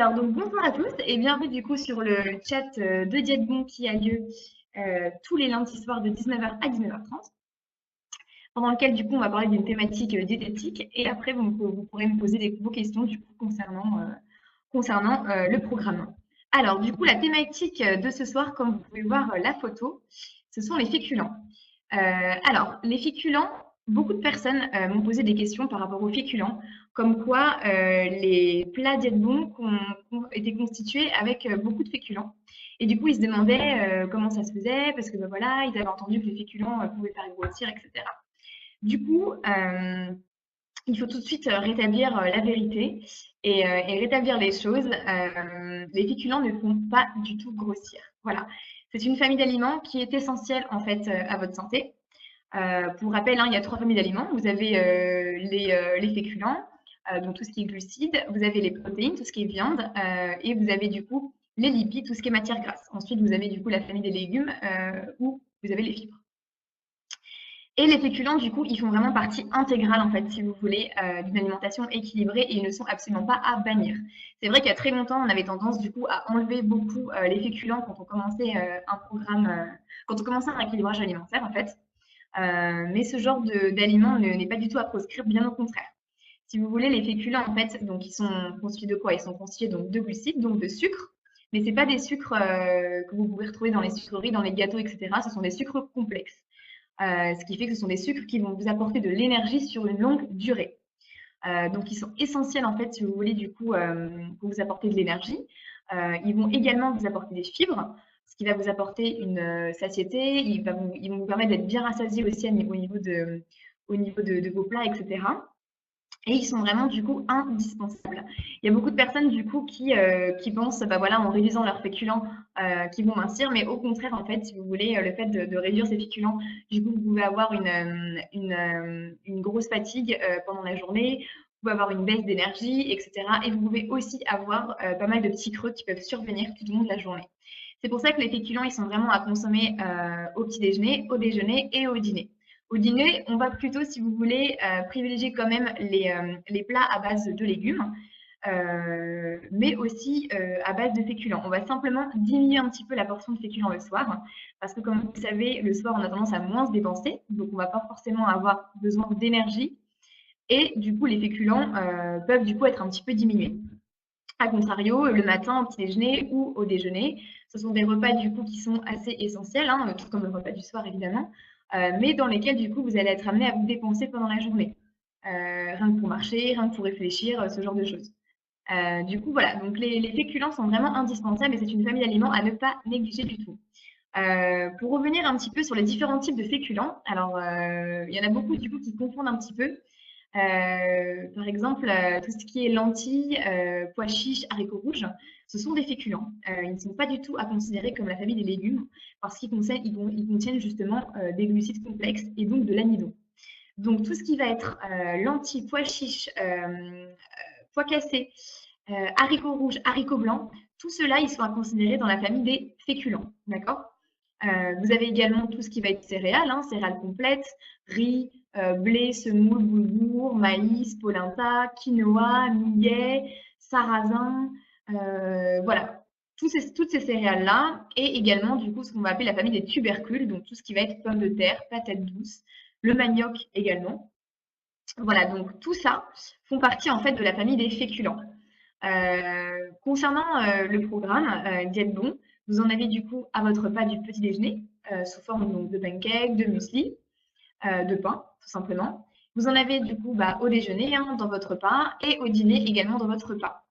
Alors, donc, bonjour à tous et bienvenue du coup sur le chat de Dietbon qui a lieu tous les lundis soirs de 19h à 19h30, pendant lequel du coup on va parler d'une thématique diététique et après vous pourrez me poser vos questions du coup concernant le programme. Alors, du coup, la thématique de ce soir, comme vous pouvez voir la photo, ce sont les féculents. Alors, les féculents, beaucoup de personnes m'ont posé des questions par rapport aux féculents, comme quoi les plats Dietbon étaient constitués avec beaucoup de féculents. Et du coup, ils se demandaient comment ça se faisait, parce que ben, voilà, ils avaient entendu que les féculents pouvaient faire grossir, etc. Du coup, il faut tout de suite rétablir la vérité et rétablir les choses. Les féculents ne font pas du tout grossir. Voilà. C'est une famille d'aliments qui est essentielle en fait à votre santé. Pour rappel, hein, il y a 3 familles d'aliments. Vous avez les féculents, donc tout ce qui est glucides. Vous avez les protéines, tout ce qui est viande. Et vous avez du coup les lipides, tout ce qui est matière grasse. Ensuite, vous avez du coup la famille des légumes où vous avez les fibres. Et les féculents, du coup, ils font vraiment partie intégrale, en fait, si vous voulez, d'une alimentation équilibrée et ils ne sont absolument pas à bannir. C'est vrai qu'il y a très longtemps, on avait tendance, du coup, à enlever beaucoup les féculents quand on commençait un programme, quand on commençait un rééquilibrage alimentaire, en fait. Mais ce genre d'aliments n'est pas du tout à proscrire, bien au contraire. Si vous voulez, les féculents, en fait, donc ils sont constitués de quoi? Ils sont constitués donc de glucides, donc de sucre, mais c'est pas des sucres que vous pouvez retrouver dans les sucreries, dans les gâteaux, etc. Ce sont des sucres complexes. Ce qui fait que ce sont des sucres qui vont vous apporter de l'énergie sur une longue durée. Donc, ils sont essentiels, en fait, si vous voulez, du coup, pour vous apporter de l'énergie. Ils vont également vous apporter des fibres, ce qui va vous apporter une satiété. Ils vont vous permettre d'être bien rassasiés aussi au niveau de vos plats, etc. Et ils sont vraiment du coup indispensables. Il y a beaucoup de personnes du coup qui pensent, bah voilà, en réduisant leurs féculents, qui vont mincir, mais au contraire, en fait, si vous voulez, le fait de réduire ces féculents, du coup, vous pouvez avoir une grosse fatigue pendant la journée, vous pouvez avoir une baisse d'énergie, etc. Et vous pouvez aussi avoir pas mal de petits creux qui peuvent survenir tout au long de la journée. C'est pour ça que les féculents, ils sont vraiment à consommer au petit déjeuner, au déjeuner et au dîner. Au dîner, on va plutôt, si vous voulez, privilégier quand même les plats à base de légumes, mais aussi à base de féculents. On va simplement diminuer un petit peu la portion de féculents le soir, parce que comme vous savez, le soir, on a tendance à moins se dépenser, donc on ne va pas forcément avoir besoin d'énergie, et du coup, les féculents peuvent du coup être un petit peu diminués. A contrario, le matin, au petit déjeuner ou au déjeuner, ce sont des repas du coup qui sont assez essentiels, hein, tout comme le repas du soir évidemment, mais dans lesquels du coup vous allez être amené à vous dépenser pendant la journée. Rien que pour marcher, rien que pour réfléchir, ce genre de choses. Du coup, voilà, donc les féculents sont vraiment indispensables et c'est une famille d'aliments à ne pas négliger du tout. Pour revenir un petit peu sur les différents types de féculents, alors il y en a beaucoup du coup qui confondent un petit peu. Par exemple, tout ce qui est lentilles, pois chiches, haricots rouges, ce sont des féculents. Ils ne sont pas du tout à considérer comme la famille des légumes parce ils contiennent justement des glucides complexes et donc de l'amidon. Donc tout ce qui va être lentilles, pois chiches, pois cassés, haricots rouges, haricots blancs, tout cela, ils sont à considérer dans la famille des féculents. D'accord? Vous avez également tout ce qui va être céréales, hein, céréales complètes, riz, blé, semoule, boulgour, maïs, polenta, quinoa, millet, sarrasin, voilà. Toutes ces céréales-là, et également du coup ce qu'on va appeler la famille des tubercules, donc tout ce qui va être pommes de terre, patates douces, le manioc également. Voilà, donc tout ça font partie en fait de la famille des féculents. Concernant le programme Dietbon, vous en avez du coup à votre repas du petit déjeuner sous forme donc, de pancakes, de muesli, de pain tout simplement. Vous en avez du coup au déjeuner hein, dans votre repas et au dîner également dans votre repas.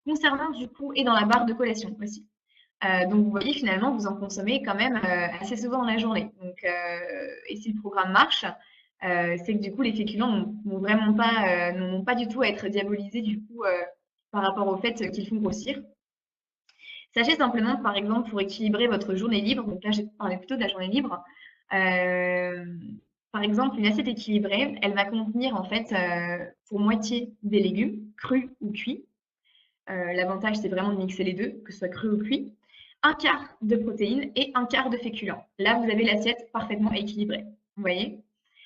Concernant du coup et dans la barre de collation aussi. Donc vous voyez finalement vous en consommez quand même assez souvent dans la journée. Donc, et si le programme marche, c'est que du coup les féculents n'ont vraiment pas, n'ont pas du tout à être diabolisés du coup par rapport au fait qu'ils font grossir. Sachez simplement, par exemple, pour équilibrer votre journée libre, donc là, je parlais plutôt de la journée libre, par exemple, une assiette équilibrée, elle va contenir en fait pour moitié des légumes, crus ou cuits. L'avantage, c'est vraiment de mixer les deux, que ce soit cru ou cuit. Un quart de protéines et un quart de féculents. Là, vous avez l'assiette parfaitement équilibrée. Vous voyez?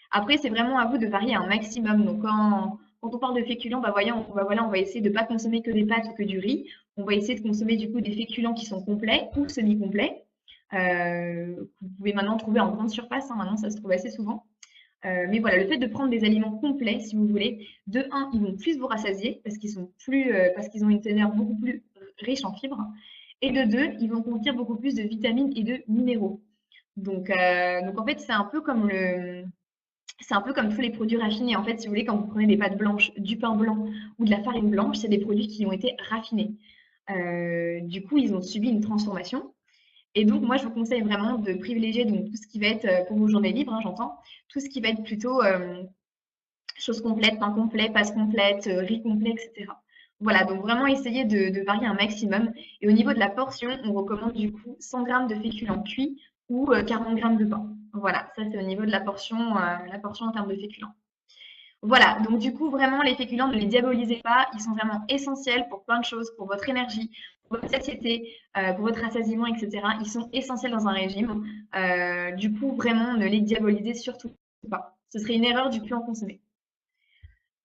Après, c'est vraiment à vous de varier un maximum. Donc, quand on parle de féculents, on va essayer de ne pas consommer que des pâtes ou que du riz. On va essayer de consommer du coup des féculents qui sont complets ou semi-complets. Vous pouvez maintenant trouver en grande surface, hein, maintenant ça se trouve assez souvent. Mais voilà, le fait de prendre des aliments complets, si vous voulez, de un, ils vont plus vous rassasier parce qu'ils sont plus, parce qu'ils ont une teneur beaucoup plus riche en fibres, et de deux, ils vont contenir beaucoup plus de vitamines et de minéraux. Donc en fait, c'est un peu comme tous les produits raffinés. En fait, si vous voulez, quand vous prenez des pâtes blanches, du pain blanc ou de la farine blanche, c'est des produits qui ont été raffinés. Du coup, ils ont subi une transformation. Et donc, moi, je vous conseille vraiment de privilégier donc, tout ce qui va être, pour vos journées libres, hein, j'entends, tout ce qui va être plutôt choses complètes, pain complet, pâtes complètes, riz complet, etc. Voilà, donc vraiment essayer de varier un maximum. Et au niveau de la portion, on recommande du coup 100 grammes de féculents cuits ou 40 grammes de pain. Voilà, ça c'est au niveau de la portion en termes de féculents. Voilà, donc du coup, vraiment, les féculents, ne les diabolisez pas. Ils sont vraiment essentiels pour plein de choses, pour votre énergie, pour votre satiété, pour votre rassasiement, etc. Ils sont essentiels dans un régime. Du coup, vraiment, ne les diabolisez surtout pas. Ce serait une erreur du plus en consommer.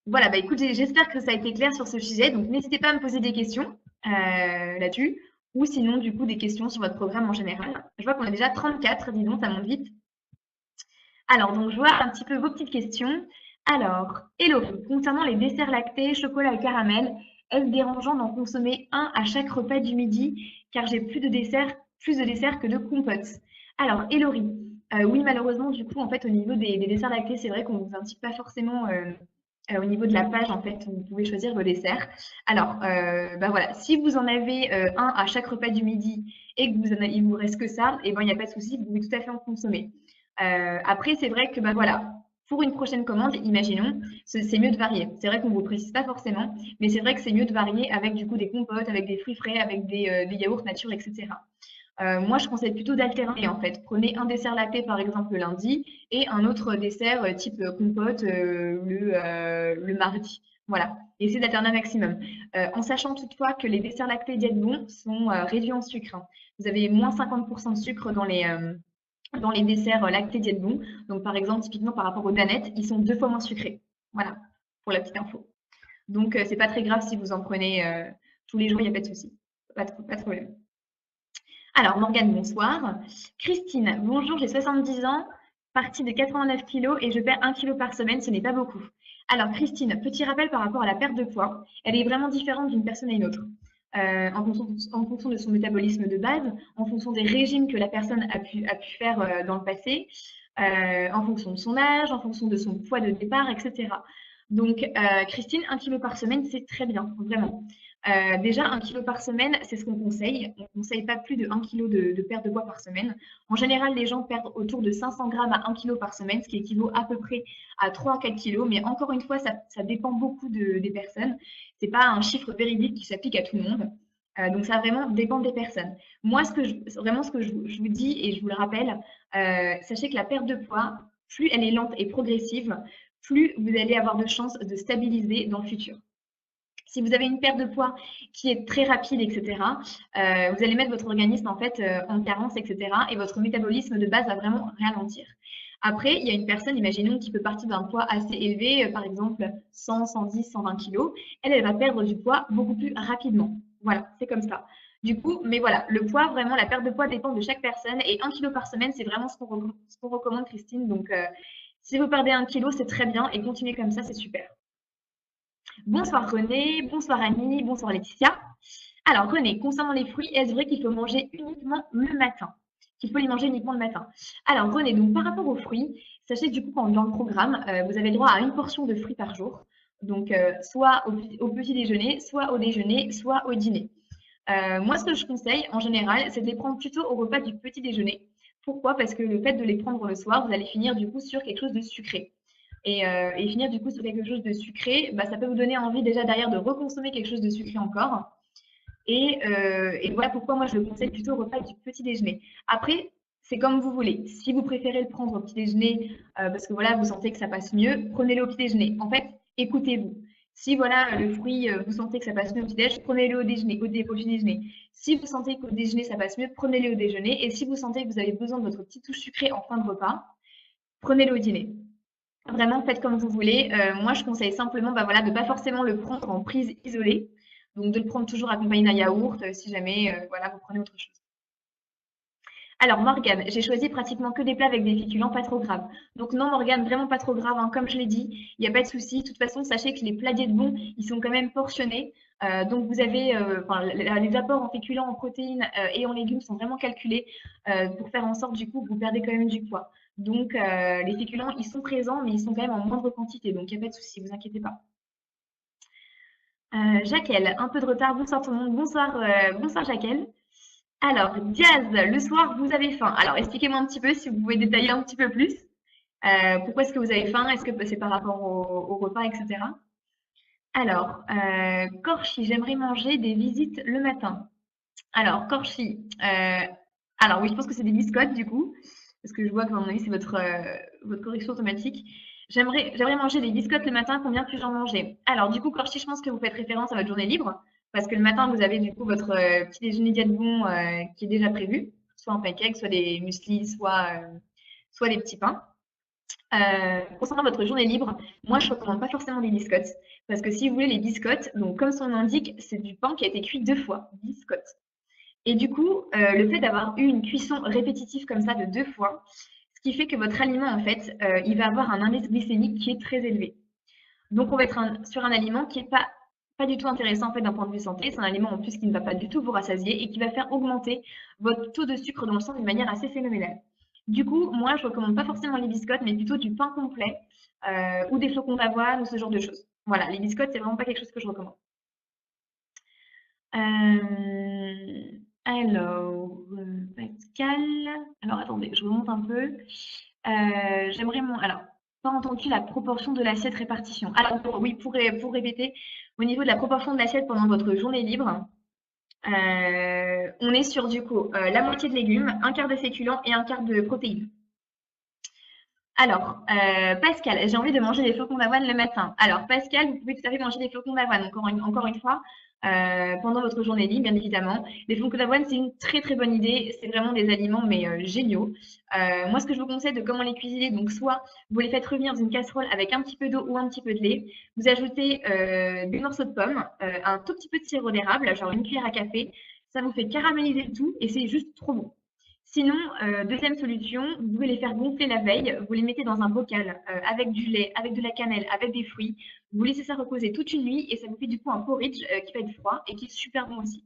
Voilà, bah écoutez, j'espère que ça a été clair sur ce sujet. Donc, n'hésitez pas à me poser des questions là-dessus, ou sinon, du coup, des questions sur votre programme en général. Je vois qu'on a déjà 34, dis donc, ça monte vite. Alors, donc, je vois un petit peu vos petites questions. Alors, hello, concernant les desserts lactés, chocolat et caramel, est-ce dérangeant d'en consommer un à chaque repas du midi, car j'ai plus de desserts que de compotes? Alors, Elori, oui, malheureusement, du coup, en fait, au niveau des desserts lactés, c'est vrai qu'on ne vous indique pas forcément au niveau de la page, en fait, où vous pouvez choisir vos desserts. Alors, bah voilà, si vous en avez un à chaque repas du midi et que il vous reste que ça, et ben, il n'y a pas de souci, vous pouvez tout à fait en consommer. Après, c'est vrai que bah, voilà, pour une prochaine commande, imaginons, c'est mieux de varier. C'est vrai qu'on ne vous précise pas forcément, mais c'est vrai que c'est mieux de varier avec du coup des compotes, avec des fruits frais, avec des yaourts nature, etc. Moi, je conseille plutôt d'alterner en fait. Prenez un dessert lacté par exemple le lundi et un autre dessert type compote le mardi. Voilà, essayez d'alterner un maximum. En sachant toutefois que les desserts lactés Diète Bon sont réduits en sucre, hein. Vous avez moins 50% de sucre dans les desserts lactés Diète Bon. Donc, par exemple, typiquement par rapport aux danettes, ils sont 2 fois moins sucrés. Voilà, pour la petite info. Donc, c'est pas très grave si vous en prenez tous les jours, il n'y a pas de souci. Pas de problème. Alors, Morgane, bonsoir. Christine, bonjour, j'ai 70 ans, partie de 89 kilos et je perds 1 kilo par semaine, ce n'est pas beaucoup. Alors, Christine, petit rappel par rapport à la perte de poids, elle est vraiment différente d'une personne à une autre. En fonction de son métabolisme de base, en fonction des régimes que la personne a pu faire dans le passé, en fonction de son âge, en fonction de son poids de départ, etc. Donc, Christine, 1 kilo par semaine, c'est très bien, vraiment. Déjà, 1 kilo par semaine, c'est ce qu'on conseille. On ne conseille pas plus de 1 kg de perte de poids par semaine. En général, les gens perdent autour de 500 grammes à 1 kg par semaine, ce qui équivaut à peu près à 3 à 4 kilos. Mais encore une fois, ça dépend beaucoup des personnes. Ce n'est pas un chiffre véridique qui s'applique à tout le monde. Donc, ça vraiment dépend des personnes. Moi, vraiment, ce que je vous dis, et je vous le rappelle, sachez que la perte de poids, plus elle est lente et progressive, plus vous allez avoir de chances de stabiliser dans le futur. Si vous avez une perte de poids qui est très rapide, etc., vous allez mettre votre organisme en fait en carence, etc., et votre métabolisme de base va vraiment ralentir. Après, il y a une personne, imaginons, qui peut partir d'un poids assez élevé, par exemple 100, 110, 120 kg, elle va perdre du poids beaucoup plus rapidement. Voilà, c'est comme ça. Du coup, mais voilà, le poids, vraiment, la perte de poids dépend de chaque personne, et 1 kg par semaine, c'est vraiment ce qu'on recommande, Christine. Donc, si vous perdez 1 kg, c'est très bien, et continuez comme ça, c'est super. Bonsoir René, bonsoir Annie, bonsoir Laetitia. Alors René, concernant les fruits, est-ce vrai qu'il faut manger uniquement le matin? Qu'il faut les manger uniquement le matin? Alors René, donc par rapport aux fruits, sachez que du coup, dans le programme, vous avez le droit à une portion de fruits par jour. Donc, soit au petit déjeuner, soit au déjeuner, soit au dîner. Moi, ce que je conseille en général, c'est de les prendre plutôt au repas du petit déjeuner. Pourquoi? Parce que le fait de les prendre le soir, vous allez finir du coup sur quelque chose de sucré. Et finir du coup sur quelque chose de sucré, bah, ça peut vous donner envie déjà derrière de reconsommer quelque chose de sucré encore. Et voilà pourquoi moi je le conseille plutôt au repas du petit déjeuner. Après, c'est comme vous voulez. Si vous préférez le prendre au petit déjeuner parce que voilà, vous sentez que ça passe mieux, prenez-le au petit déjeuner. En fait, écoutez-vous. Si voilà, le fruit, vous sentez que ça passe mieux au petit déjeuner, prenez-le au déjeuner, au petit déjeuner. Si vous sentez qu'au déjeuner ça passe mieux, prenez-le au déjeuner. Et si vous sentez que vous avez besoin de votre petite touche sucrée en fin de repas, prenez-le au dîner. Vraiment, faites comme vous voulez. Moi, je conseille simplement bah, voilà, de ne pas forcément le prendre en prise isolée. Donc, de le prendre toujours accompagné d'un yaourt si jamais voilà, vous prenez autre chose. Alors, Morgane, j'ai choisi pratiquement que des plats avec des féculents pas trop graves. Donc, non, Morgane, vraiment pas trop grave, hein. Comme je l'ai dit, il n'y a pas de souci. De toute façon, sachez que les plats diète bons, ils sont quand même portionnés. Donc, vous avez, enfin, les apports en féculents, en protéines et en légumes sont vraiment calculés pour faire en sorte, du coup, que vous perdez quand même du poids. Donc, les féculents, ils sont présents, mais ils sont quand même en moindre quantité. Donc, il n'y a pas de souci, vous inquiétez pas. Jaquel, un peu de retard. Bonsoir tout le monde. Bonsoir, bonsoir Jaquel. Alors, Diaz, le soir, vous avez faim. Alors, expliquez-moi un petit peu si vous pouvez détailler un petit peu plus. Pourquoi est-ce que vous avez faim? Est-ce que c'est par rapport au repas, etc. Alors, Corchi, j'aimerais manger des visites le matin. Alors, Corchi, alors oui, je pense que c'est des biscottes du coup, parce que je vois que à mon avis, c'est votre correction automatique. J'aimerais manger des biscottes le matin, combien puis-je en manger? Alors, du coup, Corchi, je pense que vous faites référence à votre journée libre, parce que le matin, vous avez du coup votre petit déjeuner diète bon qui est déjà prévu, soit un pancake, soit des mueslis, soit des petits pains. Concernant votre journée libre, moi je ne recommande pas forcément des biscottes parce que si vous voulez les biscottes, donc comme son nom l'indique, c'est du pain qui a été cuit 2 fois, biscottes. Et du coup, le fait d'avoir eu une cuisson répétitive comme ça de 2 fois, ce qui fait que votre aliment en fait, il va avoir un indice glycémique qui est très élevé. Donc on va être sur un aliment qui n'est pas du tout intéressant en fait d'un point de vue santé. C'est un aliment en plus qui ne va pas du tout vous rassasier et qui va faire augmenter votre taux de sucre dans le sang d'une manière assez phénoménale. Du coup, moi, je ne recommande pas forcément les biscottes, mais plutôt du pain complet ou des flocons d'avoine ou ce genre de choses. Voilà, les biscottes, c'est vraiment pas quelque chose que je recommande. Alors, Pascal. Alors, attendez, je remonte un peu. J'aimerais alors, pas entendu la proportion de l'assiette répartition. Alors, oui, pour répéter, au niveau de la proportion de l'assiette pendant votre journée libre, on est sur du coup la moitié de légumes, un quart de féculents et un quart de protéines. Alors, Pascal, j'ai envie de manger des flocons d'avoine le matin. Alors, Pascal, vous pouvez tout à fait manger des flocons d'avoine, encore une fois, pendant votre journée libre, bien évidemment. Les flocons d'avoine, c'est une très très bonne idée. C'est vraiment des aliments, mais géniaux. Moi, ce que je vous conseille de comment les cuisiner, donc soit vous les faites revenir dans une casserole avec un petit peu d'eau ou un petit peu de lait. Vous ajoutez des morceaux de pommes, un tout petit peu de sirop d'érable, genre une cuillère à café. Ça vous fait caraméliser le tout et c'est juste trop bon. Sinon, deuxième solution, vous pouvez les faire gonfler la veille. Vous les mettez dans un bocal avec du lait, avec de la cannelle, avec des fruits. Vous laissez ça reposer toute une nuit et ça vous fait du coup un porridge qui va être froid et qui est super bon aussi.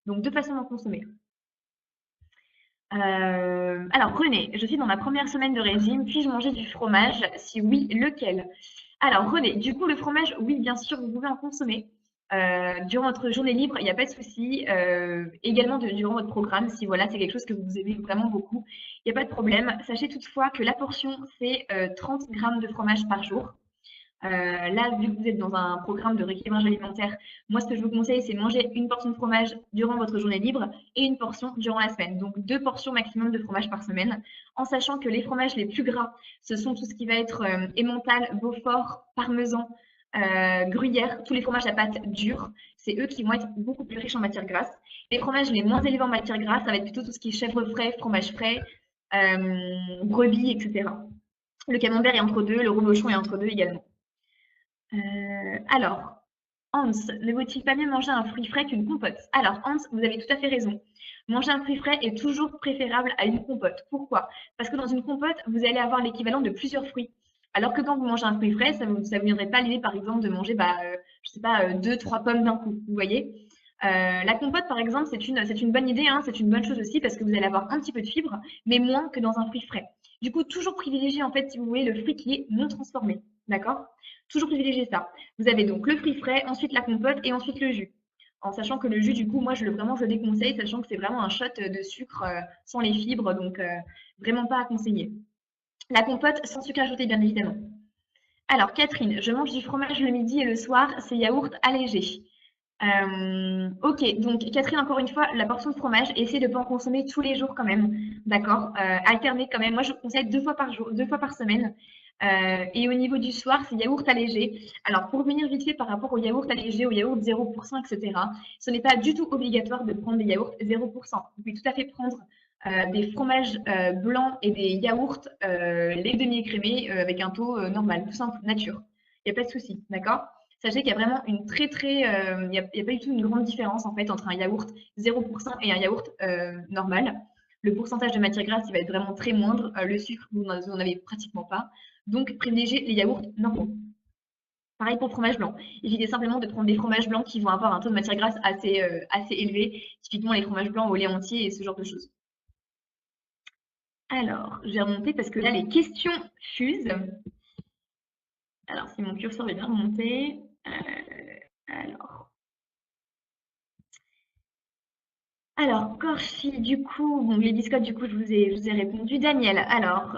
Donc, deux façons d'en consommer. Alors, René, je suis dans ma première semaine de régime. Puis-je manger du fromage? Si oui, lequel? Alors, René, du coup, le fromage, oui, bien sûr, vous pouvez en consommer. Durant votre journée libre, il n'y a pas de souci. Également durant votre programme, si voilà, c'est quelque chose que vous aimez vraiment beaucoup, il n'y a pas de problème. Sachez toutefois que la portion, c'est 30 grammes de fromage par jour. Là, vu que vous êtes dans un programme de rééquilibrage alimentaire, moi, ce que je vous conseille, c'est manger une portion de fromage durant votre journée libre et une portion durant la semaine. Donc, 2 portions maximum de fromage par semaine, en sachant que les fromages les plus gras, ce sont tout ce qui va être emmental, Beaufort, parmesan, gruyère, tous les fromages à pâte dure. C'est eux qui vont être beaucoup plus riches en matière grasse. Les fromages les moins élevés en matière grasse, ça va être plutôt tout ce qui est chèvre frais, fromage frais, brebis, etc. Le camembert est entre deux, le reblochon est entre deux également. Alors, Hans, ne vaut-il pas mieux manger un fruit frais qu'une compote? Alors, Hans, vous avez tout à fait raison. Manger un fruit frais est toujours préférable à une compote. Pourquoi? Parce que dans une compote, vous allez avoir l'équivalent de plusieurs fruits. Alors que quand vous mangez un fruit frais, ça ne vous viendrait pas l'idée, par exemple, de manger, je sais pas, 2, 3 pommes d'un coup. Vous voyez? La compote, par exemple, c'est une bonne idée, hein, c'est une bonne chose aussi parce que vous allez avoir un petit peu de fibres, mais moins que dans un fruit frais. Du coup, toujours privilégier, en fait, si vous voulez, le fruit qui est non transformé. D'accord? Toujours privilégier ça. Vous avez donc le fruit frais, ensuite la compote et ensuite le jus. En sachant que le jus, du coup, moi, je le déconseille, sachant que c'est vraiment un shot de sucre sans les fibres, donc vraiment pas à conseiller. La compote sans sucre ajouté, bien évidemment. Alors, Catherine, je mange du fromage le midi et le soir, c'est yaourt allégé. Ok, donc Catherine, encore une fois, la portion de fromage, essayez de ne pas en consommer tous les jours quand même, d'accord? Alterner quand même. Moi, je vous conseille 2 fois par jour, 2 fois par semaine. Et au niveau du soir, c'est yaourt allégé. Alors, pour revenir vite fait par rapport au yaourt allégé, au yaourt 0%, etc., ce n'est pas du tout obligatoire de prendre des yaourts 0%. Vous pouvez tout à fait prendre des fromages blancs et des yaourts lait demi-écrémé avec un taux normal, tout simple, nature. Il n'y a pas de souci, d'accord? Sachez qu'il y a vraiment une il y a pas du tout une grande différence en fait entre un yaourt 0% et un yaourt normal. Le pourcentage de matière grasse, il va être vraiment très moindre. Le sucre, vous n'en avez pratiquement pas. Donc, privilégiez les yaourts normaux. Pareil pour le fromage blanc. Évitez simplement de prendre des fromages blancs qui vont avoir un taux de matière grasse assez élevé, typiquement les fromages blancs au lait entier et ce genre de choses. Alors, je vais remonter parce que là, les questions fusent. Alors, si mon curseur est bien remonté. Alors, Corchi, du coup, bon, les biscottes, du coup, je vous ai répondu. Daniel, alors,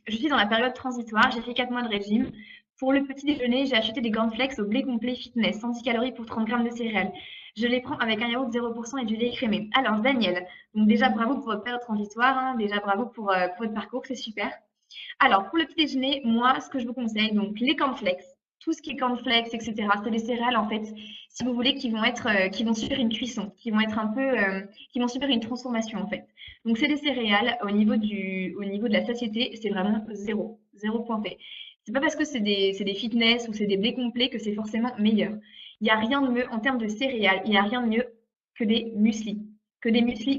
je suis dans la période transitoire, j'ai fait 4 mois de régime. Pour le petit déjeuner, j'ai acheté des cornflakes au blé complet fitness, 110 calories pour 30 grammes de céréales. Je les prends avec un yaourt 0% et du lait crémé. Alors, Daniel, donc déjà bravo pour votre période transitoire, hein, déjà bravo pour votre parcours, c'est super. Alors, pour le petit déjeuner, moi, ce que je vous conseille, donc les cornflakes, tout ce qui est cornflakes, etc., c'est des céréales, en fait, si vous voulez, qui vont subir une cuisson, qui vont être qui vont subir une transformation, en fait. Donc, c'est des céréales, au niveau de la satiété, c'est vraiment zéro pointé. C'est pas parce que c'est des fitness ou c'est des blés complets que c'est forcément meilleur. Il n'y a rien de mieux, en termes de céréales, il n'y a rien de mieux que des mueslis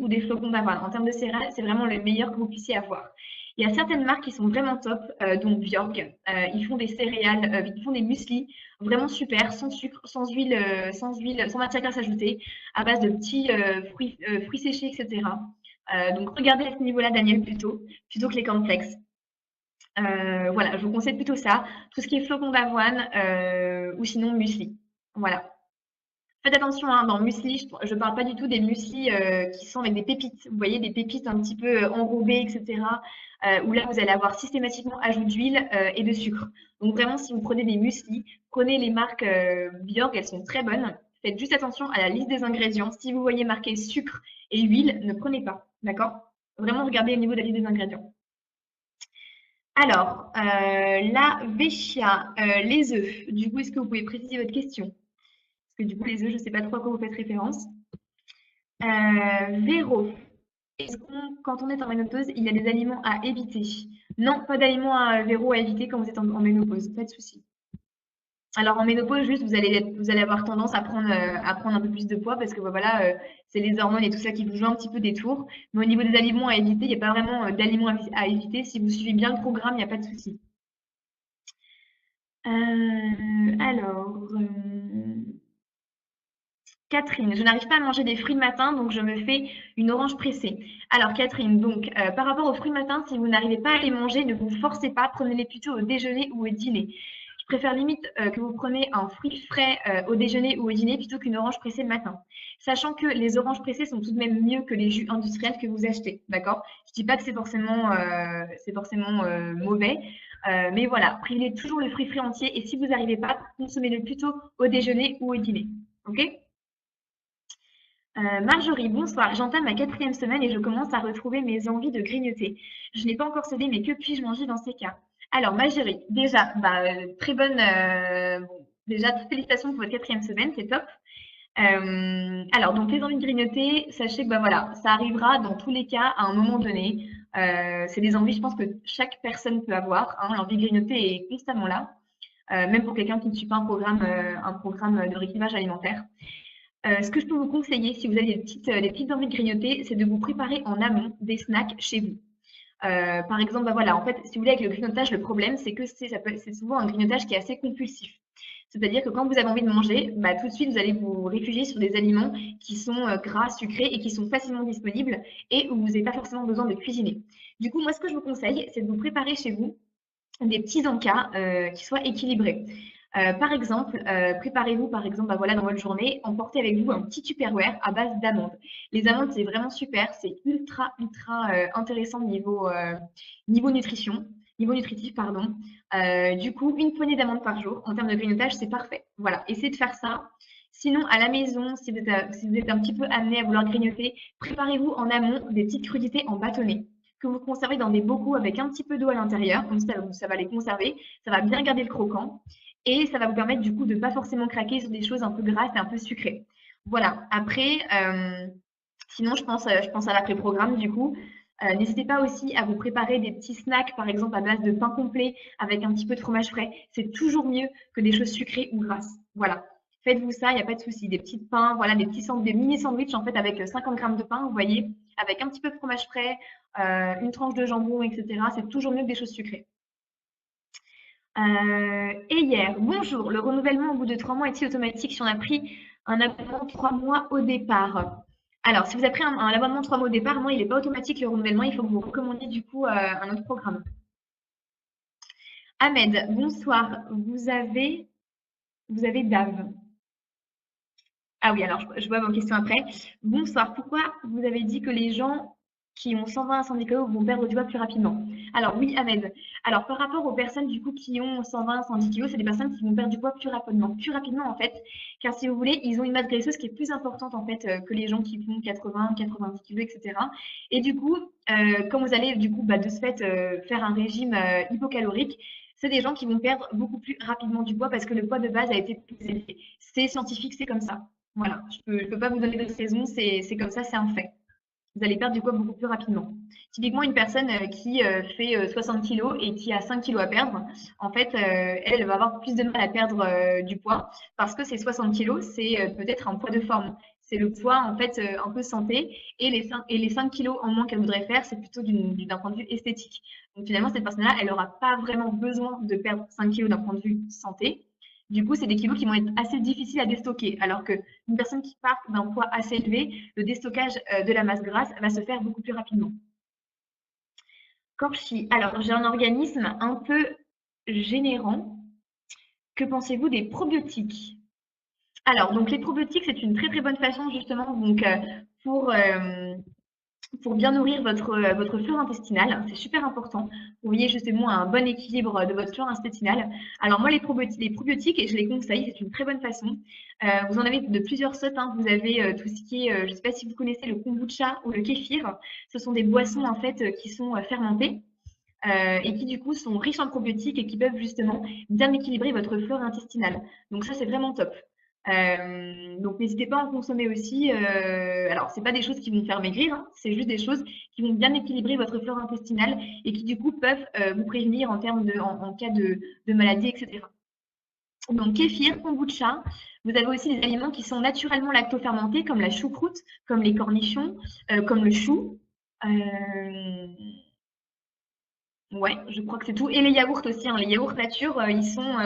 ou des flocons d'avoine. En termes de céréales, c'est vraiment le meilleur que vous puissiez avoir. Il y a certaines marques qui sont vraiment top, donc Bjorg. Ils font des céréales, ils font des mueslis vraiment super, sans sucre, sans matière grasse ajoutée, à base de petits fruits séchés, etc. Donc regardez à ce niveau-là, Daniel, plutôt que les cornflakes. Voilà, je vous conseille plutôt ça. Tout ce qui est flocons d'avoine ou sinon muesli. Voilà. Faites attention, hein, dans le muesli, je ne parle pas du tout des mueslis qui sont avec des pépites. Vous voyez, des pépites un petit peu enrobées, etc. Où là, vous allez avoir systématiquement ajout d'huile et de sucre. Donc vraiment, si vous prenez des mueslis, prenez les marques Bjorg, elles sont très bonnes. Faites juste attention à la liste des ingrédients. Si vous voyez marqué sucre et huile, ne prenez pas. D'accord? Vraiment, regardez au niveau de la liste des ingrédients. Alors, la Véchia, les œufs. Du coup, est-ce que vous pouvez préciser votre question? Parce que du coup, les œufs, je ne sais pas trop à quoi vous faites référence. Véro, est-ce qu'on, quand on est en ménopause, il y a des aliments à éviter? Non, pas d'aliments à Véro à éviter quand vous êtes en ménopause, pas de souci. Alors en ménopause, juste vous allez avoir tendance à prendre un peu plus de poids parce que bah, voilà, c'est les hormones et tout ça qui vous jouent un petit peu des tours. Mais au niveau des aliments à éviter, il n'y a pas vraiment d'aliments à éviter. Si vous suivez bien le programme, il n'y a pas de souci. Alors, Catherine, je n'arrive pas à manger des fruits le matin, donc je me fais une orange pressée. Alors Catherine, donc par rapport aux fruits le matin, si vous n'arrivez pas à les manger, ne vous forcez pas, prenez-les plutôt au déjeuner ou au dîner. Je préfère limite que vous preniez un fruit frais au déjeuner ou au dîner plutôt qu'une orange pressée le matin. Sachant que les oranges pressées sont tout de même mieux que les jus industriels que vous achetez, d'accord? Je dis pas que c'est forcément mauvais, mais voilà, privilégiez toujours le fruit frais entier et si vous n'arrivez pas, consommez-le plutôt au déjeuner ou au dîner, ok? Marjorie, bonsoir. J'entame ma 4e semaine et je commence à retrouver mes envies de grignoter. Je n'ai pas encore cédé, mais que puis-je manger dans ces cas? Alors, Marjorie, déjà, bah, très bonne. Bon, déjà, félicitations pour votre 4e semaine, c'est top. Alors, donc, les envies de grignoter, sachez que bah, voilà, ça arrivera dans tous les cas à un moment donné. C'est des envies, je pense, que chaque personne peut avoir, hein. L'envie de grignoter est constamment là, même pour quelqu'un qui ne suit pas un programme de rééquilibrage alimentaire. Ce que je peux vous conseiller, si vous avez des petites envies de grignoter, c'est de vous préparer en amont des snacks chez vous. Par exemple, bah voilà, en fait, si vous voulez, avec le grignotage, le problème, c'est que c'est souvent un grignotage qui est assez compulsif. C'est-à-dire que quand vous avez envie de manger, bah, tout de suite, vous allez vous réfugier sur des aliments qui sont gras, sucrés et qui sont facilement disponibles et où vous n'avez pas forcément besoin de cuisiner. Du coup, moi, ce que je vous conseille, c'est de vous préparer chez vous des petits encas qui soient équilibrés. Par exemple, préparez-vous, par exemple, bah voilà, dans votre journée, emportez avec vous un petit Tupperware à base d'amandes. Les amandes, c'est vraiment super, c'est ultra intéressant niveau nutrition, niveau nutritif, pardon. Du coup, une poignée d'amandes par jour, en termes de grignotage, c'est parfait. Voilà, essayez de faire ça. Sinon, à la maison, si vous êtes un petit peu amené à vouloir grignoter, préparez-vous en amont des petites crudités en bâtonnet que vous conservez dans des bocaux avec un petit peu d'eau à l'intérieur, comme ça va les conserver, ça va bien garder le croquant et ça va vous permettre du coup de ne pas forcément craquer sur des choses un peu grasses et un peu sucrées. Voilà, après, sinon je pense à l'après-programme du coup. N'hésitez pas aussi à vous préparer des petits snacks, par exemple à base de pain complet avec un petit peu de fromage frais. C'est toujours mieux que des choses sucrées ou grasses. Voilà. Faites-vous ça, il n'y a pas de souci. Des petits pains, voilà, des mini sandwichs en fait avec 50 grammes de pain, vous voyez, avec un petit peu de fromage frais, une tranche de jambon, etc. C'est toujours mieux que des choses sucrées. Et hier, bonjour, le renouvellement au bout de 3 mois est-il automatique si on a pris un abonnement 3 mois au départ? Alors, si vous avez pris un abonnement 3 mois au départ, non, il n'est pas automatique le renouvellement, il faut que vous recommandiez du coup un autre programme. Ahmed, bonsoir, vous avez DAV. Ah oui, alors je vois vos questions après. Bonsoir, pourquoi vous avez dit que les gens qui ont 120 à 110 kg vont perdre du poids plus rapidement? Alors oui, Ahmed. Alors par rapport aux personnes du coup qui ont 120 à 110 kg, c'est des personnes qui vont perdre du poids plus rapidement en fait, car si vous voulez, ils ont une masse graisseuse qui est plus importante en fait que les gens qui font 80, 90 kg, etc. Et du coup, quand vous allez du coup de ce fait faire un régime hypocalorique, c'est des gens qui vont perdre beaucoup plus rapidement du poids parce que le poids de base a été plus élevé. C'est scientifique, c'est comme ça. Voilà, je ne peux pas vous donner d'autres raisons, c'est comme ça, c'est un fait. Vous allez perdre du poids beaucoup plus rapidement. Typiquement, une personne qui fait 60 kg et qui a 5 kg à perdre, en fait, elle va avoir plus de mal à perdre du poids parce que ces 60 kg, c'est peut-être un poids de forme. C'est le poids, en fait, un peu santé. Et les 5 kg en moins qu'elle voudrait faire, c'est plutôt d'un point de vue esthétique. Donc finalement, cette personne-là, elle n'aura pas vraiment besoin de perdre 5 kg d'un point de vue santé. Du coup, c'est des kilos qui vont être assez difficiles à déstocker. Alors qu'une personne qui part d'un poids assez élevé, le déstockage de la masse grasse va se faire beaucoup plus rapidement. Corchi, alors j'ai un organisme un peu générant. Que pensez-vous des probiotiques? Alors, donc les probiotiques, c'est une très très bonne façon justement donc, pour, pour bien nourrir votre flore intestinale. C'est super important. Vous voyez justement un bon équilibre de votre flore intestinale. Alors moi, les probiotiques, et je les conseille, c'est une très bonne façon. Vous en avez de plusieurs sortes. Hein. Vous avez tout ce qui est, je ne sais pas si vous connaissez le kombucha ou le kéfir. Ce sont des boissons en fait qui sont fermentées. Et qui du coup sont riches en probiotiques et qui peuvent justement bien équilibrer votre flore intestinale. Donc ça, c'est vraiment top. Donc n'hésitez pas à en consommer aussi. Alors, c'est pas des choses qui vont faire maigrir, hein, c'est juste des choses qui vont bien équilibrer votre flore intestinale et qui du coup peuvent vous prévenir en cas de maladie, etc. Donc kéfir, kombucha. Vous avez aussi des aliments qui sont naturellement lactofermentés, comme la choucroute, comme les cornichons, comme le chou. Ouais, je crois que c'est tout. Et les yaourts aussi, hein. Les yaourts nature, ils sont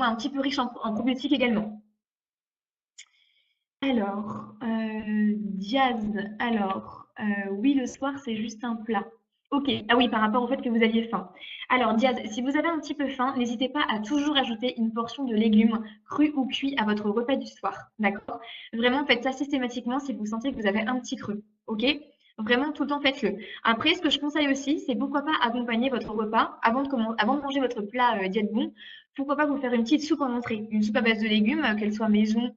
un petit peu riches en probiotiques également. Alors, Diaz, oui, le soir, c'est juste un plat. Ok, ah oui, par rapport au fait que vous aviez faim. Alors, Diaz, si vous avez un petit peu faim, n'hésitez pas à toujours ajouter une portion de légumes crus ou cuits à votre repas du soir. D'accord? Vraiment, faites ça systématiquement si vous sentez que vous avez un petit creux. Ok? Vraiment, tout le temps, faites-le. Après, ce que je conseille aussi, c'est pourquoi pas accompagner votre repas avant de manger votre plat diète bon. Pourquoi pas vous faire une petite soupe en entrée, une soupe à base de légumes, qu'elle soit maison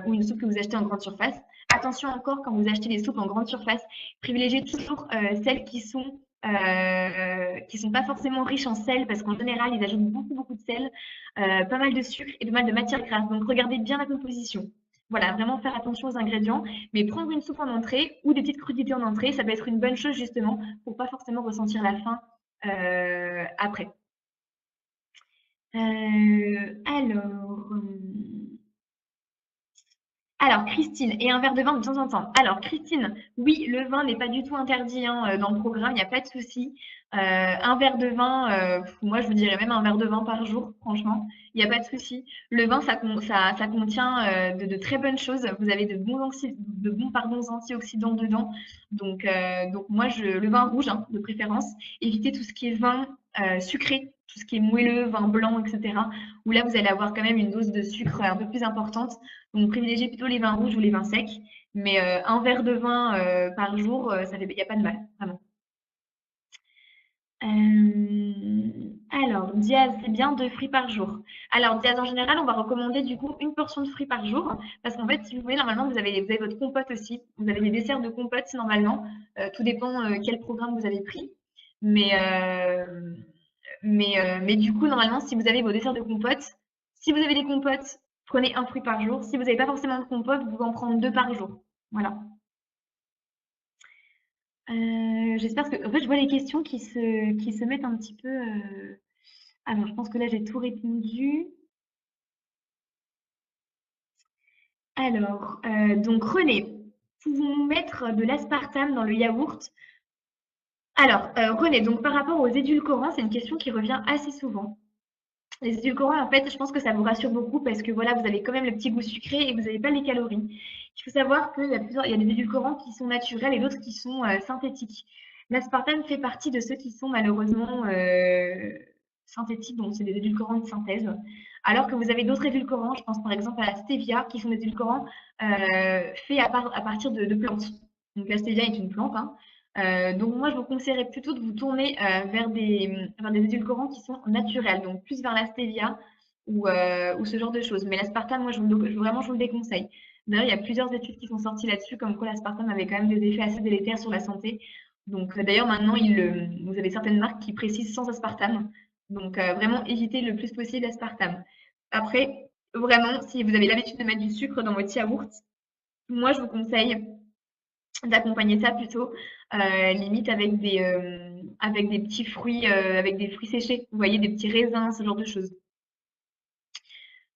ou une soupe que vous achetez en grande surface. Attention encore, quand vous achetez des soupes en grande surface, privilégiez toujours celles qui sont pas forcément riches en sel, parce qu'en général, ils ajoutent beaucoup de sel, pas mal de sucre et pas mal de matière grasse. Donc, regardez bien la composition. Voilà, vraiment faire attention aux ingrédients, mais prendre une soupe en entrée ou des petites crudités en entrée, ça peut être une bonne chose justement pour pas forcément ressentir la faim après. Alors, Alors, Christine, et un verre de vin de temps en temps. Alors, Christine, oui, le vin n'est pas du tout interdit hein, dans le programme, il n'y a pas de souci. Un verre de vin, moi je vous dirais même un verre de vin par jour, franchement, il n'y a pas de souci. Le vin, ça contient de très bonnes choses. Vous avez de bons pardon, antioxydants dedans. Donc moi, le vin rouge hein, de préférence. Évitez tout ce qui est vin sucré, tout ce qui est moelleux, vin blanc, etc. Où là, vous allez avoir quand même une dose de sucre un peu plus importante. Donc, privilégiez plutôt les vins rouges ou les vins secs. Mais un verre de vin par jour, il n'y a pas de mal, vraiment. Alors, Diaz, c'est bien 2 fruits par jour. Alors, Diaz, en général, on va recommander du coup une portion de fruits par jour. Parce qu'en fait, si vous voulez, normalement, vous avez votre compote aussi. Vous avez des desserts de compote normalement. Tout dépend quel programme vous avez pris. Mais, mais du coup, normalement, si vous avez vos desserts de compote, si vous avez des compotes, prenez un fruit par jour. Si vous n'avez pas forcément de compote, vous en prenez 2 par jour. Voilà. J'espère que... En fait, je vois les questions qui se mettent un petit peu... Alors, je pense que là, j'ai tout répondu. Alors, donc René, pouvons-nous mettre de l'aspartame dans le yaourt? Alors, René, donc par rapport aux édulcorants, c'est une question qui revient assez souvent. Les édulcorants, en fait, je pense que ça vous rassure beaucoup parce que voilà, vous avez quand même le petit goût sucré et vous n'avez pas les calories. Il faut savoir il y a des édulcorants qui sont naturels et d'autres qui sont synthétiques. L'aspartame fait partie de ceux qui sont malheureusement synthétiques, donc c'est des édulcorants de synthèse. Alors que vous avez d'autres édulcorants, je pense par exemple à la stevia, qui sont des édulcorants faits à partir de plantes. Donc la stevia est une plante, hein. Donc moi, je vous conseillerais plutôt de vous tourner vers des édulcorants qui sont naturels, donc plus vers la stevia ou ce genre de choses. Mais l'aspartame, moi, vraiment, je vous le déconseille. D'ailleurs, il y a plusieurs études qui sont sorties là-dessus, comme quoi l'aspartame avait quand même des effets assez délétères sur la santé. Donc d'ailleurs, maintenant, vous avez certaines marques qui précisent sans aspartame. Donc vraiment, évitez le plus possible l'aspartame. Après, vraiment, si vous avez l'habitude de mettre du sucre dans votre yaourt, moi, je vous conseille d'accompagner ça plutôt limite avec des petits fruits, avec des fruits séchés. Vous voyez, des petits raisins, ce genre de choses.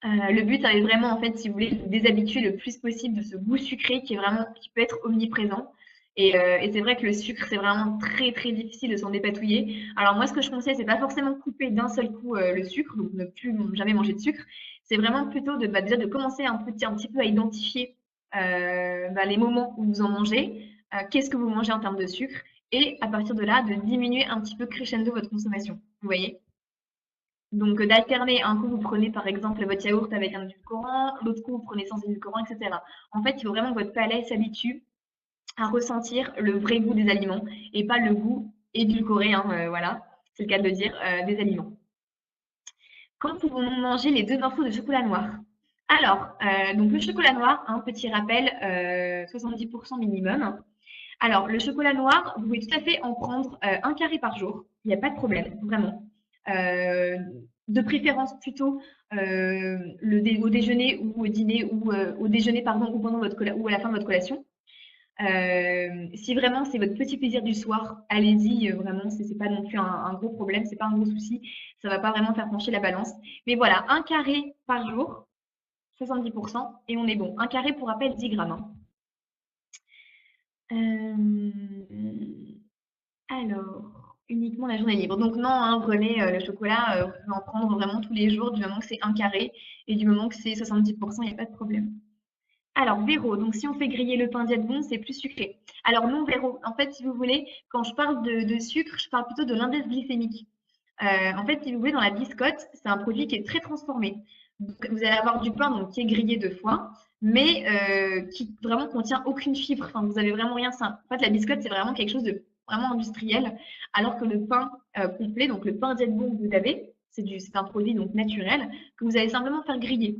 Le but, ça est vraiment, en fait, si vous voulez, de vous déshabituer le plus possible de ce goût sucré qui peut être omniprésent. Et c'est vrai que le sucre, c'est vraiment très, très difficile de s'en dépatouiller. Alors moi, ce que je conseille, c'est pas forcément couper d'un seul coup le sucre, donc ne plus jamais manger de sucre. C'est vraiment plutôt déjà de commencer un petit peu à identifier les moments où vous en mangez, qu'est-ce que vous mangez en termes de sucre, et à partir de là, de diminuer un petit peu crescendo votre consommation. Vous voyez? Donc, d'alterner, un coup vous prenez par exemple votre yaourt avec un édulcorant, l'autre coup vous prenez sans édulcorant, etc. En fait, il faut vraiment que votre palais s'habitue à ressentir le vrai goût des aliments et pas le goût édulcoré, hein, voilà, c'est le cas de le dire, des aliments. Quand pouvons-nous manger les 2 morceaux de chocolat noir? Alors, donc le chocolat noir, un petit rappel, 70% minimum. Alors, le chocolat noir, vous pouvez tout à fait en prendre un carré par jour. Il n'y a pas de problème, vraiment. Euh, de préférence plutôt au déjeuner ou au dîner ou au déjeuner pardon ou pendant ou à la fin de votre collation. Si vraiment c'est votre petit plaisir du soir, allez-y. Vraiment, c'est pas non plus un gros problème, c'est pas un gros souci. Ça va pas vraiment faire pencher la balance. Mais voilà, un carré par jour, 70%, et on est bon. Un carré pour rappel 10 grammes, hein. Alors, uniquement la journée libre. Donc non, hein, René, le chocolat, vous pouvez en prendre vraiment tous les jours du moment que c'est un carré et du moment que c'est 70%, il n'y a pas de problème. Alors, Véro, donc si on fait griller le pain Diète-Bon, c'est plus sucré. Alors non, Véro, en fait, si vous voulez, quand je parle de sucre, je parle plutôt de l'index glycémique. En fait, si vous voulez, dans la biscotte, c'est un produit qui est très transformé. Donc, vous allez avoir du pain donc, qui est grillé 2 fois, mais qui vraiment contient aucune fibre. Enfin, vous avez vraiment rien. En fait, la biscotte, c'est vraiment quelque chose de vraiment industriel, alors que le pain complet, donc le pain Diète-Bon que vous avez, c'est un produit donc naturel que vous allez simplement faire griller.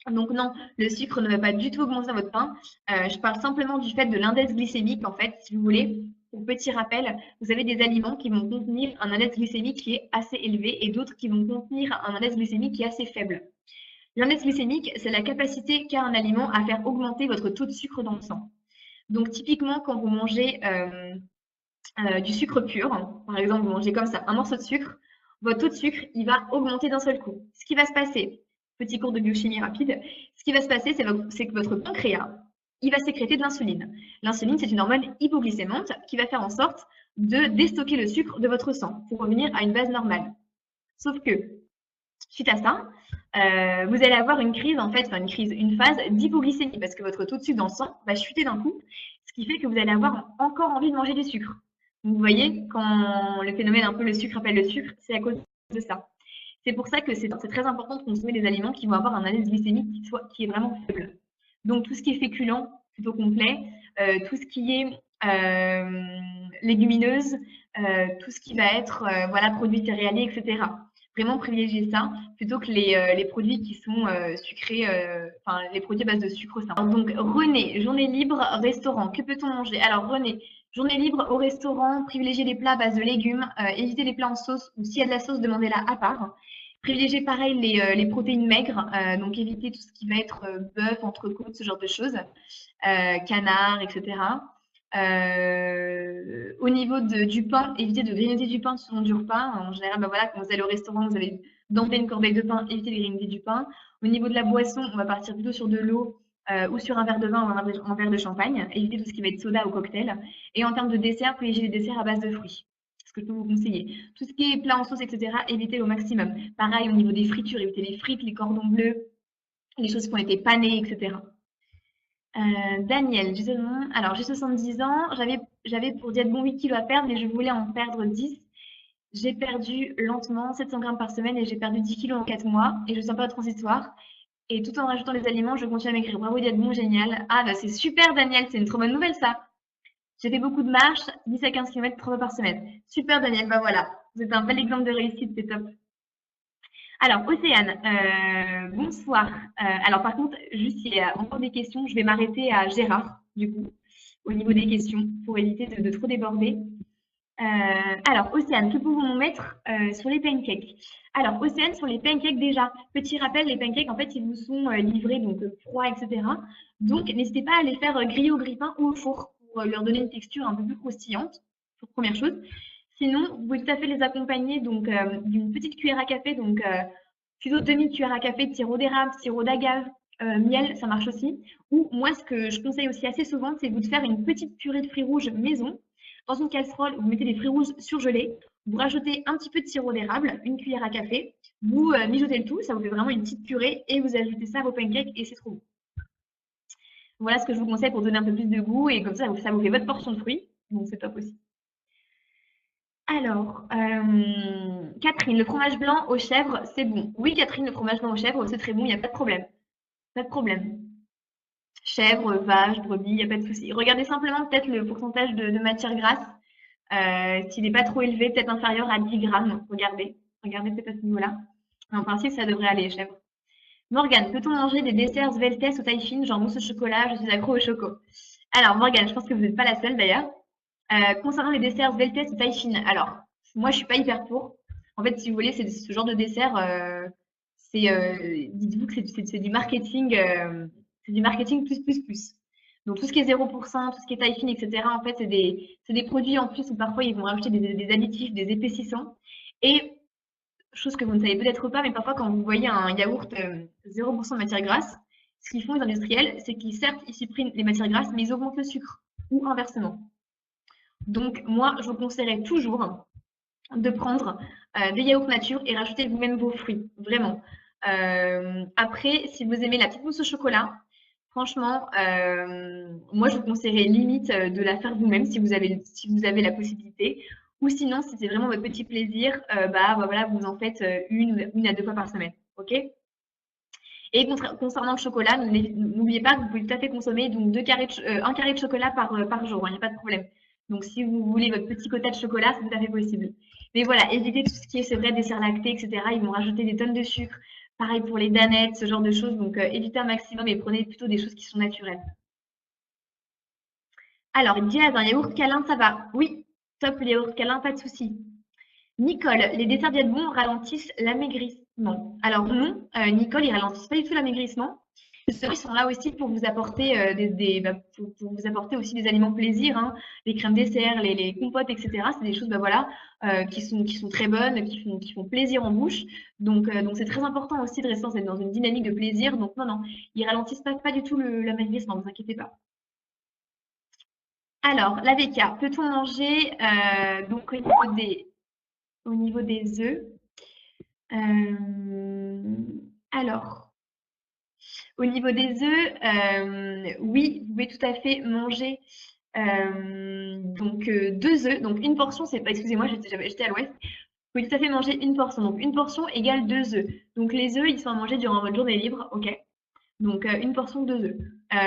Donc non, le sucre ne va pas du tout augmenter votre pain. Je parle simplement du fait de l'index glycémique, en fait, si vous voulez. Pour petit rappel, vous avez des aliments qui vont contenir un index glycémique qui est assez élevé et d'autres qui vont contenir un index glycémique qui est assez faible. L'index glycémique, c'est la capacité qu'a un aliment à faire augmenter votre taux de sucre dans le sang. Donc typiquement, quand vous mangez du sucre pur, par exemple, vous mangez comme ça un morceau de sucre, votre taux de sucre, il va augmenter d'un seul coup. Ce qui va se passer, petit cours de biochimie rapide, ce qui va se passer, c'est que votre pancréas, il va sécréter de l'insuline. L'insuline, c'est une hormone hypoglycémante qui va faire en sorte de déstocker le sucre de votre sang pour revenir à une base normale. Sauf que, suite à ça, vous allez avoir une crise, en fait, enfin une phase d'hypoglycémie parce que votre taux de sucre dans le sang va chuter d'un coup, ce qui fait que vous allez avoir encore envie de manger du sucre. Donc, vous voyez, quand le phénomène un peu le sucre appelle le sucre, c'est à cause de ça. C'est pour ça que c'est très important de consommer des aliments qui vont avoir un indice glycémique qui est vraiment faible. Donc tout ce qui est féculent, plutôt complet, tout ce qui est légumineuse, tout ce qui va être voilà, produits céréaliers, etc. Vraiment privilégier ça plutôt que les produits qui sont sucrés, enfin les produits à base de sucre simple. Donc René, journée libre, restaurant, que peut-on manger? Alors René, journée libre au restaurant, privilégier les plats à base de légumes, éviter les plats en sauce ou s'il y a de la sauce, demandez-la à part. Privilégier pareil les protéines maigres, donc éviter tout ce qui va être bœuf, entrecôte, ce genre de choses, canard, etc. Au niveau du pain, évitez de grignoter du pain selon du repas. En général, bah voilà, quand vous allez au restaurant, vous allez d'emblée une corbeille de pain, évitez de grignoter du pain. Au niveau de la boisson, on va partir plutôt sur de l'eau ou sur un verre de vin ou un verre de champagne. Évitez tout ce qui va être soda ou cocktail. Et en termes de dessert, privilégiez les desserts à base de fruits. C'est ce que je peux vous conseiller. Tout ce qui est plat en sauce, etc., évitez au maximum. Pareil, au niveau des fritures, évitez les frites, les cordons bleus, les choses qui ont été panées, etc. Daniel, alors j'ai 70 ans, j'avais pour diète bon 8 kilos à perdre, mais je voulais en perdre 10. J'ai perdu lentement 700 grammes par semaine et j'ai perdu 10 kilos en 4 mois et je sens pas de transitoire. Et tout en rajoutant les aliments, je continue à maigrir. Bravo, diète bon, génial. Ah bah c'est super Daniel, c'est une trop bonne nouvelle ça. J'ai fait beaucoup de marches, 10 à 15 km 3 fois par semaine. Super Daniel, bah voilà, vous êtes un bel exemple de réussite, c'est top. Alors, Océane, bonsoir. Alors, par contre, juste s'il y a encore des questions, je vais m'arrêter à Gérard, du coup, au niveau des questions, pour éviter de trop déborder. Alors, Océane, que pouvons-nous mettre sur les pancakes? Alors, Océane, sur les pancakes déjà, petit rappel, les pancakes, en fait, ils vous sont livrés, donc froids, etc. Donc, n'hésitez pas à les faire griller au grille-pain ou au four pour leur donner une texture un peu plus croustillante, pour première chose. Sinon, vous pouvez tout à fait les accompagner donc d'une petite cuillère à café, donc plutôt demi-cuillère à café de sirop d'érable, sirop d'agave, miel, ça marche aussi. Ou moi, ce que je conseille aussi assez souvent, c'est vous de faire une petite purée de fruits rouges maison. Dans une casserole, vous mettez les fruits rouges surgelés, vous rajoutez un petit peu de sirop d'érable, une cuillère à café, vous mijotez le tout, ça vous fait vraiment une petite purée et vous ajoutez ça à vos pancakes et c'est trop bon. Voilà ce que je vous conseille pour donner un peu plus de goût et comme ça vous fait votre portion de fruits, donc c'est top aussi. Alors, Catherine, le fromage blanc aux chèvres, c'est bon. Oui, Catherine, le fromage blanc aux chèvres, c'est très bon, il n'y a pas de problème. Pas de problème. Chèvre, vache, brebis, il n'y a pas de souci. Regardez simplement peut-être le pourcentage de matière grasse. S'il n'est pas trop élevé, peut-être inférieur à 10 grammes. Regardez peut-être à ce niveau-là. En principe, ça devrait aller, chèvre. Morgane, peut-on manger des desserts sveltes ou taille fine, genre mousse au chocolat? Je suis accro au choco. Alors, Morgane, je pense que vous n'êtes pas la seule d'ailleurs. Concernant les desserts sveltes ou taille fine, alors, moi, je suis pas hyper pour. En fait, si vous voulez, c'est ce genre de dessert, dites-vous que c'est du marketing plus, plus, plus. Donc, tout ce qui est 0%, tout ce qui est taille fine, etc., en fait, c'est des produits en plus où parfois ils vont rajouter des additifs, des épaississants. Et, chose que vous ne savez peut-être pas, mais parfois quand vous voyez un yaourt 0% de matière grasse, ce qu'ils font les industriels, c'est qu'ils, certes, ils suppriment les matières grasses, mais ils augmentent le sucre, ou inversement. Donc, moi, je vous conseillerais toujours de prendre des yaourts nature et rajouter vous-même vos fruits, vraiment. Après, si vous aimez la petite mousse au chocolat, franchement, moi, je vous conseillerais limite de la faire vous-même si vous avez la possibilité. Ou sinon, si c'est vraiment votre petit plaisir, bah, voilà, vous en faites une à deux fois par semaine. OK? Et concernant le chocolat, n'oubliez pas que vous pouvez tout à fait consommer donc un carré de chocolat par jour, il n'y a pas de problème. Donc si vous voulez votre petit quota de chocolat, c'est tout à fait possible. Mais voilà, évitez tout ce qui est, c'est vrai, dessert lacté, etc. Ils vont rajouter des tonnes de sucre. Pareil pour les danettes, ce genre de choses. Donc évitez un maximum et prenez plutôt des choses qui sont naturelles. Alors, Diaz, un yaourt câlin, ça va. Oui, top, le yaourt câlin, pas de souci. Nicole, les desserts diète bons ralentissent l'amaigrissement. Alors non, Nicole, ils ralentissent pas du tout l'amaigrissement. Ils sont là aussi pour vous apporter pour vous apporter aussi des aliments plaisir, hein, les crèmes dessert, les compotes, etc. C'est des choses bah, voilà, qui sont très bonnes, qui font plaisir en bouche. Donc c'est très important aussi de rester dans une dynamique de plaisir. Donc non, ils ralentissent pas du tout l'amaigrissement, ne vous inquiétez pas. Alors, l'AVK, peut-on manger donc au niveau des œufs? Alors, au niveau des œufs, oui, vous pouvez tout à fait manger donc 2 œufs. Donc une portion, c'est pas, excusez-moi, j'étais à l'ouest. Vous pouvez tout à fait manger une portion. Donc une portion égale 2 œufs. Donc les œufs, ils sont à manger durant votre journée libre, ok? Donc une portion de 2 œufs.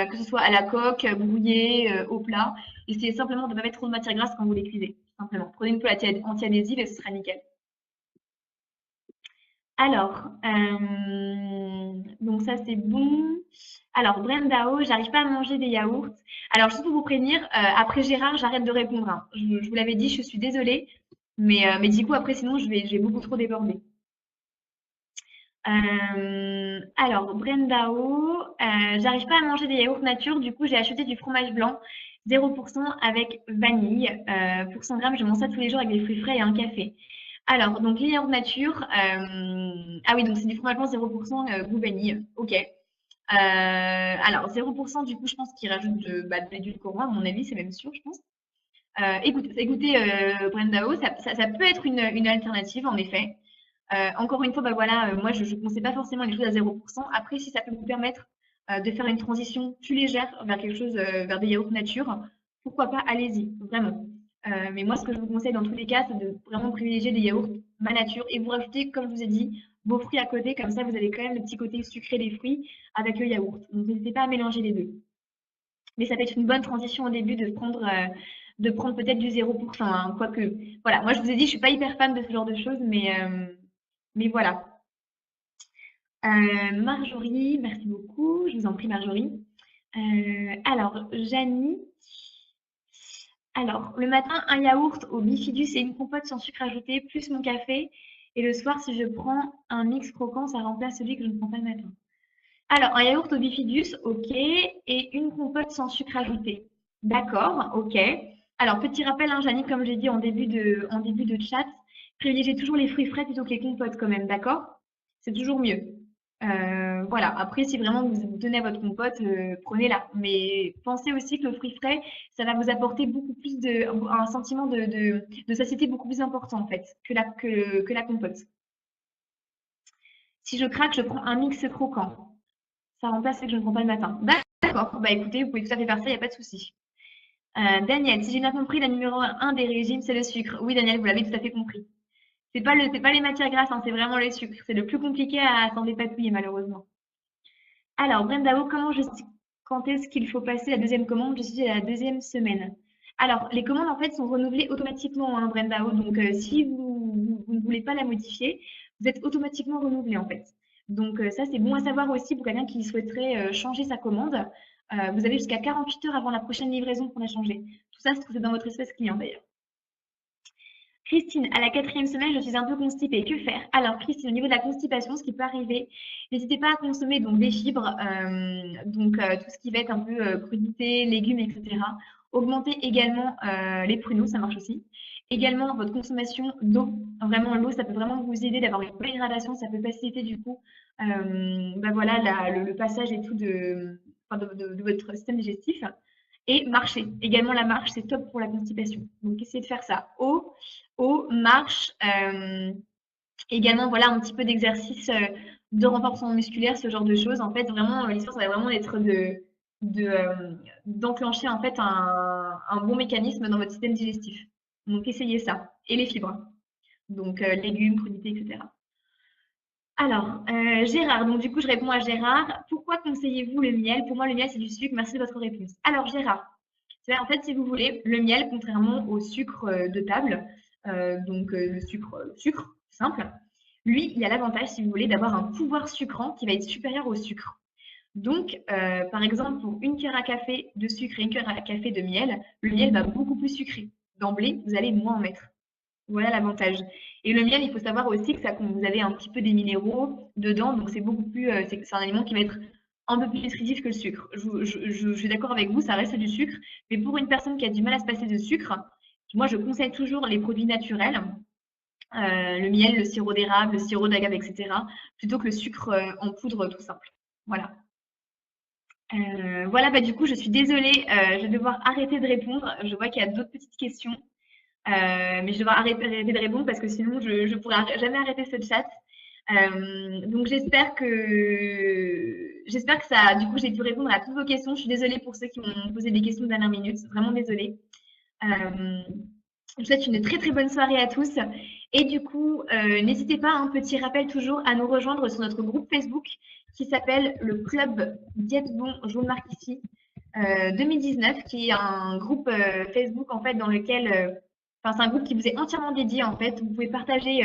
Que ce soit à la coque, brouillé, au plat. Essayez simplement de ne pas mettre trop de matière grasse quand vous les cuisez. Simplement. Prenez une poêle anti-adhésive et ce sera nickel. Alors, donc ça c'est bon. Alors, Brendao, j'arrive pas à manger des yaourts. Alors, juste pour vous prévenir, après Gérard, j'arrête de répondre, hein. Je vous l'avais dit, je suis désolée. Mais du coup, après, sinon, je vais beaucoup trop déborder. Alors, Brendao, j'arrive pas à manger des yaourts nature, du coup, j'ai acheté du fromage blanc. 0% avec vanille. Pour 100 grammes, je mange ça tous les jours avec des fruits frais et un café. Alors, donc les yaourts nature. Ah oui, donc c'est du fromage blanc 0% goût vanille. Ok. Alors, 0%, du coup, je pense qu'ils rajoutent de l'édulcorant, à mon avis, c'est même sûr, je pense. Écoutez, Brenda O, ça peut être une alternative, en effet. Encore une fois, bah voilà, moi, je ne conseille pas forcément les choses à 0%. Après, si ça peut vous permettre de faire une transition plus légère vers quelque chose, vers des yaourts nature, pourquoi pas, allez-y, vraiment. Mais moi, ce que je vous conseille dans tous les cas, c'est de vraiment privilégier des yaourts ma nature et vous rajoutez, comme je vous ai dit, vos fruits à côté. Comme ça, vous avez quand même le petit côté sucré des fruits avec le yaourt. Donc, n'hésitez pas à mélanger les deux. Mais ça peut être une bonne transition au début de prendre peut-être du 0%, hein, quoique. Voilà, moi, je vous ai dit, je suis pas hyper fan de ce genre de choses, mais voilà. Marjorie, merci beaucoup. Je vous en prie, Marjorie. Alors, Janie. Alors, le matin, un yaourt au bifidus et une compote sans sucre ajouté, plus mon café. Et le soir, si je prends un mix croquant, ça remplace celui que je ne prends pas le matin. Alors, un yaourt au bifidus, ok. Et une compote sans sucre ajouté. D'accord, ok. Alors, petit rappel, hein, Janie, comme j'ai dit en début de chat, privilégiez toujours les fruits frais plutôt que les compotes quand même, d'accord? C'est toujours mieux. Voilà. Après, si vraiment vous tenez à votre compote, prenez-la. Mais pensez aussi que le fruit frais, ça va vous apporter beaucoup plus un sentiment de satiété beaucoup plus important en fait que la compote. Si je craque, je prends un mix croquant. Ça remplace ce que je ne prends pas le matin. D'accord. Bah écoutez, vous pouvez tout à fait faire ça, il n'y a pas de souci. Daniel, si j'ai bien compris, la numéro 1 des régimes, c'est le sucre. Oui, Daniel, vous l'avez tout à fait compris. C'est pas les matières grasses, hein, c'est vraiment le sucre. C'est le plus compliqué à s'en dépatouiller, malheureusement. Alors, Brenda O, quand est-ce qu'il faut passer la deuxième commande? Je suis à la deuxième semaine. Alors, les commandes, en fait, sont renouvelées automatiquement, hein, Brenda O. Donc, si vous ne voulez pas la modifier, vous êtes automatiquement renouvelé, en fait. Donc, ça, c'est bon à savoir aussi pour quelqu'un qui souhaiterait changer sa commande. Vous avez jusqu'à 48 heures avant la prochaine livraison pour la changer. Tout ça, c'est dans votre espace client, d'ailleurs. Christine, à la 4e semaine, je suis un peu constipée. Que faire? Alors, Christine, au niveau de la constipation, ce qui peut arriver, n'hésitez pas à consommer donc des fibres, tout ce qui va être un peu crudités, légumes, etc. Augmentez également les pruneaux, ça marche aussi. Également votre consommation d'eau. Vraiment, l'eau, ça peut vraiment vous aider d'avoir une bonne hydratation. Ça peut faciliter du coup, voilà, le passage et tout de votre système digestif. Et marcher. Également, la marche, c'est top pour la constipation. Donc, essayez de faire ça. Eau, marche, également, voilà, un petit peu d'exercice de renforcement musculaire, ce genre de choses. En fait, vraiment, l'histoire, ça va vraiment être d'enclencher en fait un bon mécanisme dans votre système digestif. Donc, essayez ça. Et les fibres. Donc, légumes, crudités, etc. Alors, Gérard, donc du coup, je réponds à Gérard. Pourquoi conseillez-vous le miel? Pour moi, le miel, c'est du sucre. Merci de votre réponse. Alors, Gérard, en fait, si vous voulez, le miel, contrairement au sucre de table, le sucre simple, lui, il a l'avantage, si vous voulez, d'avoir un pouvoir sucrant qui va être supérieur au sucre. Donc, par exemple, pour une cuillère à café de sucre et une cuillère à café de miel, le miel va beaucoup plus sucré. D'emblée, vous allez moins en mettre. Voilà l'avantage. Et le miel, il faut savoir aussi que vous avez un petit peu des minéraux dedans, donc c'est beaucoup plus, c'est un aliment qui va être un peu plus nutritif que le sucre. Je suis d'accord avec vous, ça reste du sucre, mais pour une personne qui a du mal à se passer de sucre, moi je conseille toujours les produits naturels, le miel, le sirop d'érable, le sirop d'agave, etc., plutôt que le sucre en poudre tout simple. Voilà. Voilà, bah, du coup, je suis désolée, je vais devoir arrêter de répondre. Je vois qu'il y a d'autres petites questions. Mais je vais devoir arrêter de répondre parce que sinon je ne pourrai jamais arrêter ce chat. Donc j'espère que ça, du coup, j'ai pu répondre à toutes vos questions. Je suis désolée pour ceux qui m'ont posé des questions de dernière minute, vraiment désolée. Je vous souhaite une très très bonne soirée à tous. Et du coup, n'hésitez pas, un petit rappel toujours, à nous rejoindre sur notre groupe Facebook qui s'appelle le Club Diète Bon, je vous le marque ici, 2019, qui est un groupe Facebook en fait dans lequel c'est un groupe qui vous est entièrement dédié en fait. Vous pouvez partager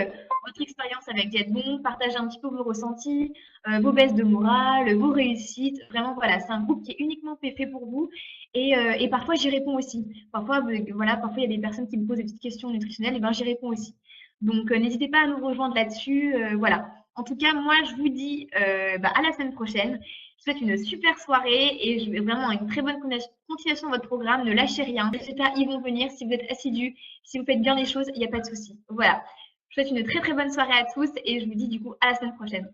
votre expérience avec Diète Bon, partager un petit peu vos ressentis, vos baisses de morale, vos réussites. Vraiment, voilà, c'est un groupe qui est uniquement fait pour vous. Et parfois, j'y réponds aussi. Parfois, voilà, parfois, il y a des personnes qui me posent des petites questions nutritionnelles, et ben, j'y réponds aussi. Donc, n'hésitez pas à nous rejoindre là-dessus. Voilà. En tout cas, moi, je vous dis à la semaine prochaine. vous souhaite une super soirée et je vais vraiment une très bonne continuation de votre programme. Ne lâchez rien. Les résultats, ils vont venir si vous êtes assidus, si vous faites bien les choses, il n'y a pas de souci. Voilà. Je vous souhaite une très très bonne soirée à tous et je vous dis du coup à la semaine prochaine.